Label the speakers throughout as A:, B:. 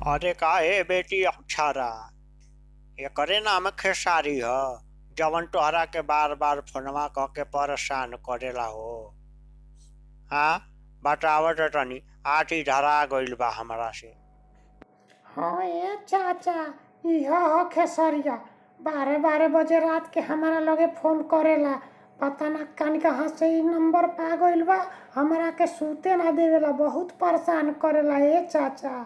A: अरे का ए बेटी अक्षरा, एकरे नाम खेसारी ह। जवन तोहरा के बार बार फोनवा कह के परेशान करेला हो। हाँ, बतावत तनी आठी धरा गइल बा हमरा से।
B: हाँ ये चाचा, यह हो खेसरिया। 12-12 बजे रात के हमारा लगे फोन करेला। पता ना कान कहाँ से ई नंबर पा गइल बा। हमरा के सूते ना देवेला, बहुत परेशान करेला ये चाचा।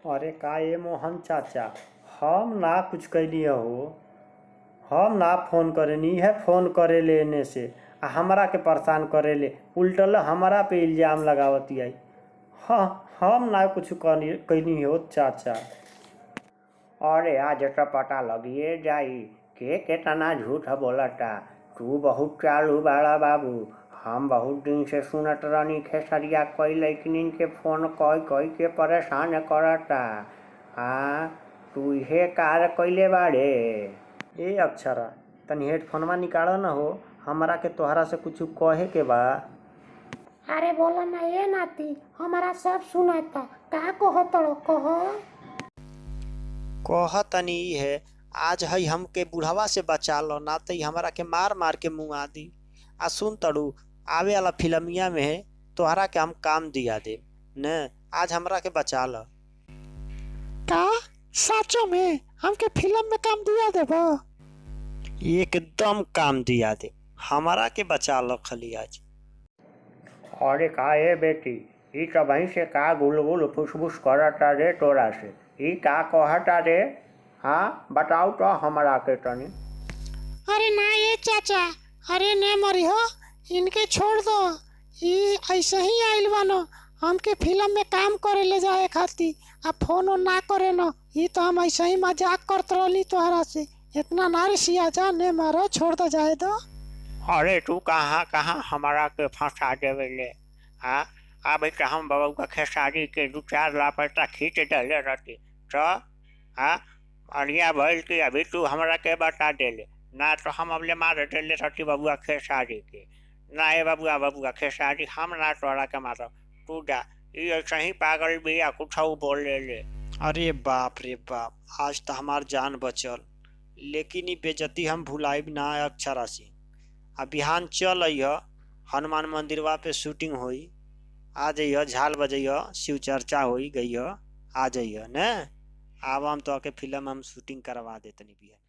A: अरे का ये मोहन चाचा, हम ना कुछ कैली हो। हम ना फोन करेनी है, फोन करे लेने से आ हमरा के परेशान करे ले उल्टल हमरा पे इल्जाम लगावती आई। हाँ, हम ना कुछ कैनी हो चाचा। अरे आज तो पता लगिए जाई के केतना झूठ बोलता। तू बहुत चालू बाड़ा बाबू। हम बहुत दिन से सुनत रहनी खेसरिया कई लइकनिन के फोन कई कई के परेशान करता। हाँ, तू इहे कार कइले बाड़े। ए अक्षरा, तनी हेडफोनवा निकाल न हो, हमरा के तोहरा से कुछ कहे के बा।
B: अरे बोला ना ये नाती, हमारा सब सुनाता। का कहो तड़ो कहो।
A: कह तनी ई है, आज हई हमके बुढ़ावा से बचा लो, ना तो हमरा के मार मार के मुँह दी। आ सुन तड़ू, आवे वाला फिल्मिया में है तोहरा के हम काम दिया दे न। आज हमरा के बचा लो।
B: का सचो में हमके फिल्म में काम दिया देबो?
A: एकदम काम दिया दे, हमारा के बचा लो खाली आज। अरे का ए बेटी, ई तो वहीं से का गुलगुल फुसफुस करता रे तोरा से। ई का कहता रे? हाँ बताओ तो हमरा के तनी।
B: अरे ना ये चाचा, अरे ने मरी हो, इनके छोड़ दो। ये ऐसे ही आइल बानो हमके फिल्म में काम करे ले जाए खाती। अब फोन ऑन ना करे न, ये तो हम ऐसे ही मजाक करत रहली तोहरा से। इतना ना रिसिया जा, ने मारो, छोड़ दो जाए दो।
A: अरे तू कहाँ कहाँ हमारा के फंसा देवे ले। हाँ, अभी तो हम बबू का खेसारी के 2-4 लापता खींच डले रहती तो। हाँ, अड़िया भइल की अभी तू हमरा के बता देले ना, तो हम अबले मार देले रहती बबुआ खेसारी के। ना ए बबुआ बबुआ खेसारी, हम ना तोरा के मारो। तू जा, ये ऐसा ही पागल बिया कुछ बोल ले। अरे बाप रे बाप, आज तो हमार जान बचल। लेकिन ये बेजती हम भुलाइब ना अक्षरा से। अब बिहान चल अइह, हनुमान मंदिरवा पे शूटिंग होई। आ जइह, झाल बजइह, शिव चर्चा होई गइह। आ जइह न। आब हम तो के फिल्म हम शूटिंग करवा देतनी बिहान।